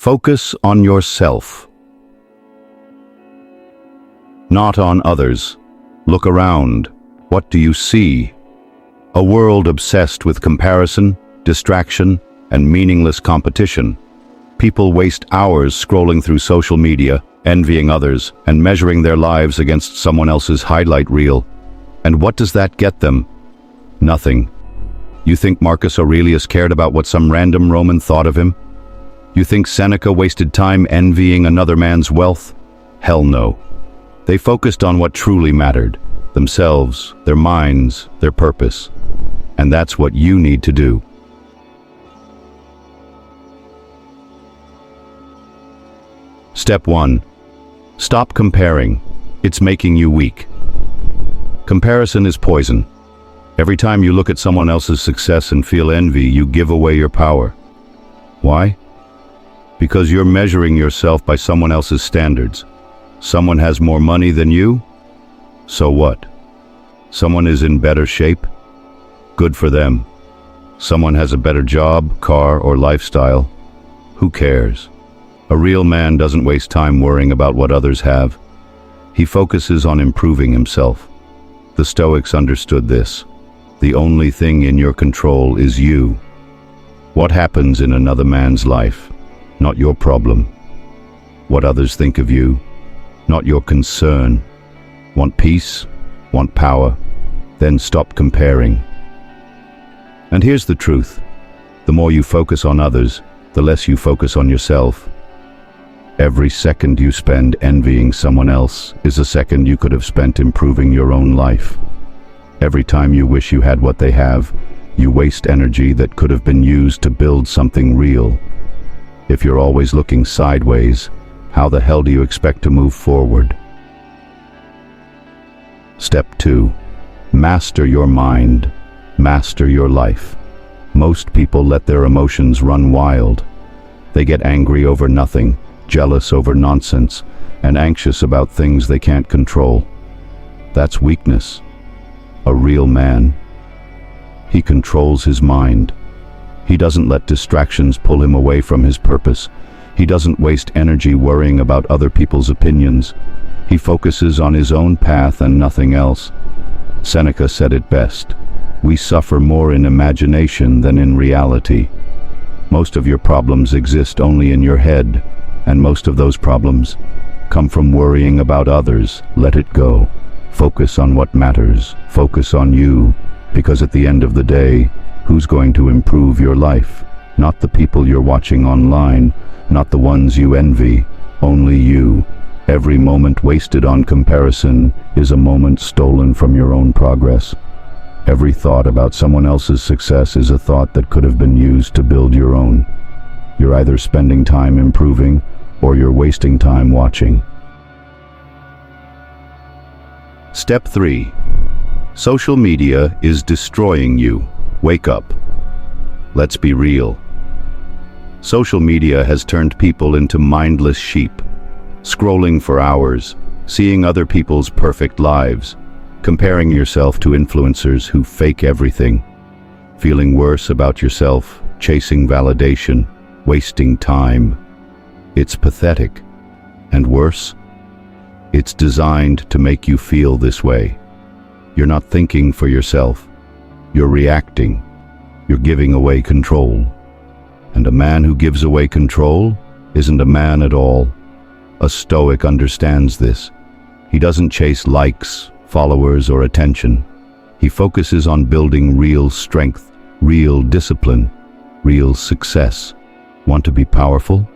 Focus on yourself, not on others. Look around. What do you see? A world obsessed with comparison, distraction, and meaningless competition. People waste hours scrolling through social media, envying others, and measuring their lives against someone else's highlight reel. And what does that get them? Nothing. You think Marcus Aurelius cared about what some random Roman thought of him? You think Seneca wasted time envying another man's wealth? Hell no. They focused on what truly mattered, themselves, their minds, their purpose. And that's what you need to do. Step 1. Stop comparing. It's making you weak. Comparison is poison. Every time you look at someone else's success and feel envy, you give away your power. Why? Because you're measuring yourself by someone else's standards. Someone has more money than you? So what? Someone is in better shape? Good for them. Someone has a better job, car, or lifestyle? Who cares? A real man doesn't waste time worrying about what others have. He focuses on improving himself. The Stoics understood this. The only thing in your control is you. What happens in another man's life? Not your problem. What others think of you? Not your concern. Want peace? Want power? Then stop comparing. And here's the truth. The more you focus on others, the less you focus on yourself. Every second you spend envying someone else is a second you could have spent improving your own life. Every time you wish you had what they have, you waste energy that could have been used to build something real. If you're always looking sideways, how the hell do you expect to move forward? Step 2. Master your mind. Master your life. Most people let their emotions run wild. They get angry over nothing, jealous over nonsense, and anxious about things they can't control. That's weakness. A real man, he controls his mind. He doesn't let distractions pull him away from his purpose. He doesn't waste energy worrying about other people's opinions. He focuses on his own path and nothing else. Seneca said it best. We suffer more in imagination than in reality. Most of your problems exist only in your head, and most of those problems come from worrying about others. Let it go. Focus on what matters. Focus on you, because at the end of the day, who's going to improve your life? Not the people you're watching online, not the ones you envy, only you. Every moment wasted on comparison is a moment stolen from your own progress. Every thought about someone else's success is a thought that could have been used to build your own. You're either spending time improving, or you're wasting time watching. Step 3. Social media is destroying you. Wake up. Let's be real. Social media has turned people into mindless sheep, scrolling for hours, seeing other people's perfect lives, comparing yourself to influencers who fake everything, feeling worse about yourself, chasing validation, wasting time. It's pathetic. And worse, it's designed to make you feel this way. You're not thinking for yourself. You're reacting. You're giving away control. And a man who gives away control isn't a man at all. A Stoic understands this. He doesn't chase likes, followers, or attention. He focuses on building real strength, real discipline, real success. Want to be powerful?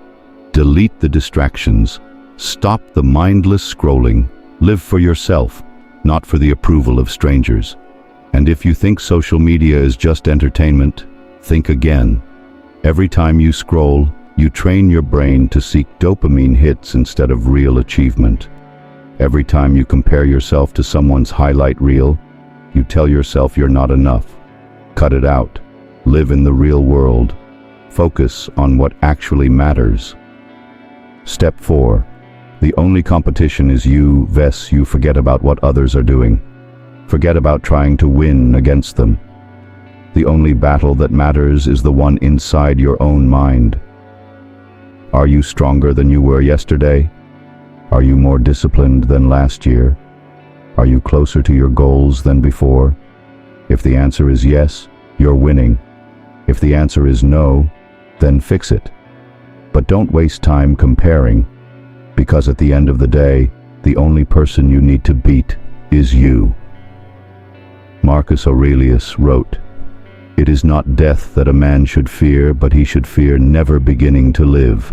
Delete the distractions. Stop the mindless scrolling. Live for yourself, not for the approval of strangers. And if you think social media is just entertainment, think again. Every time you scroll, you train your brain to seek dopamine hits instead of real achievement. Every time you compare yourself to someone's highlight reel, you tell yourself you're not enough. Cut it out. Live in the real world. Focus on what actually matters. Step 4. The only competition is you. You forget about what others are doing. Forget about trying to win against them. The only battle that matters is the one inside your own mind. Are you stronger than you were yesterday? Are you more disciplined than last year? Are you closer to your goals than before? If the answer is yes, you're winning. If the answer is no, then fix it. But don't waste time comparing, because at the end of the day, the only person you need to beat is you. Marcus Aurelius wrote, "It is not death that a man should fear, but he should fear never beginning to live."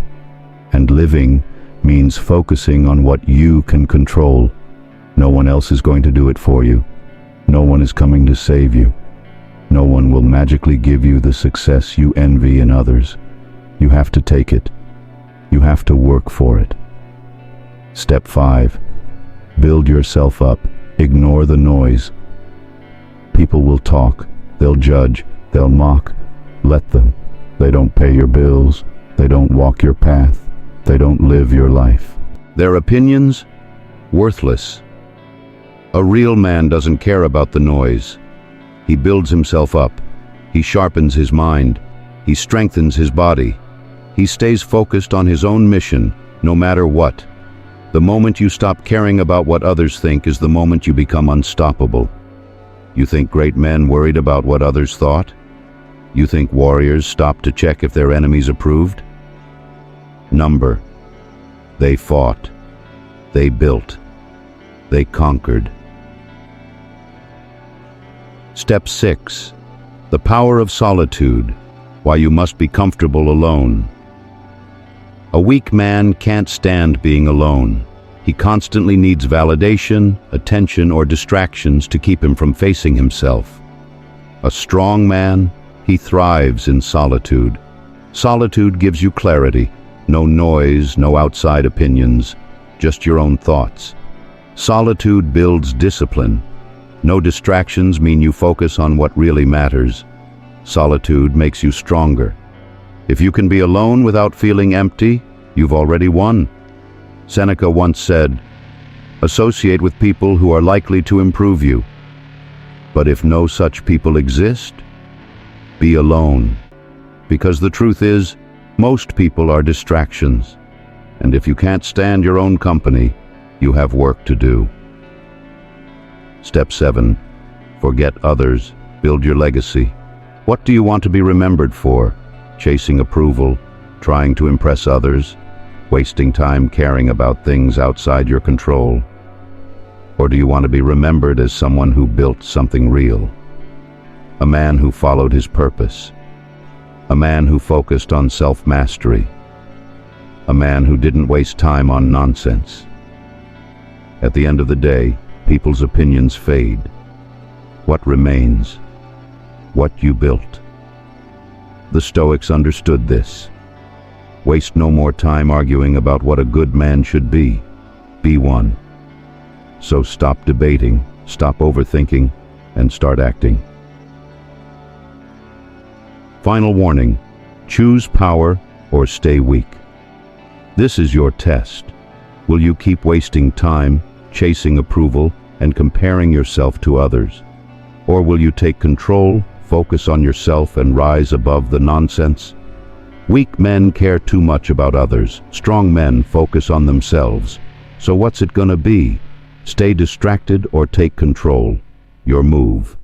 And living means focusing on what you can control. No one else is going to do it for you. No one is coming to save you. No one will magically give you the success you envy in others. You have to take it. You have to work for it. Step 5. Build yourself up. Ignore the noise. People will talk. They'll judge. They'll mock. Let them. They don't pay your bills. They don't walk your path. They don't live your life. Their opinions? Worthless. A real man doesn't care about the noise. He builds himself up. He sharpens his mind. He strengthens his body. He stays focused on his own mission, no matter what. The moment you stop caring about what others think is the moment you become unstoppable. You think great men worried about what others thought? You think warriors stopped to check if their enemies approved? Number. They fought. They built. They conquered. Step 6. The power of solitude. Why you must be comfortable alone. A weak man can't stand being alone. He constantly needs validation, attention, or distractions to keep him from facing himself. A strong man, he thrives in solitude. Solitude gives you clarity. No noise, no outside opinions, just your own thoughts. Solitude builds discipline. No distractions mean you focus on what really matters. Solitude makes you stronger. If you can be alone without feeling empty, you've already won. Seneca once said, "Associate with people who are likely to improve you. But if no such people exist, be alone." Because the truth is, most people are distractions. And if you can't stand your own company, you have work to do. Step 7. Forget others. Build your legacy. What do you want to be remembered for? Chasing approval? Trying to impress others? Wasting time caring about things outside your control? Or do you want to be remembered as someone who built something real? A man who followed his purpose. A man who focused on self-mastery. A man who didn't waste time on nonsense. At the end of the day, people's opinions fade. What remains? What you built. The Stoics understood this. Waste no more time arguing about what a good man should be. Be one. So stop debating, stop overthinking, and start acting. Final warning: choose power or stay weak. This is your test. Will you keep wasting time, chasing approval, and comparing yourself to others? Or will you take control, focus on yourself, and rise above the nonsense? Weak men care too much about others. Strong men focus on themselves. So what's it gonna be? Stay distracted or take control? Your move.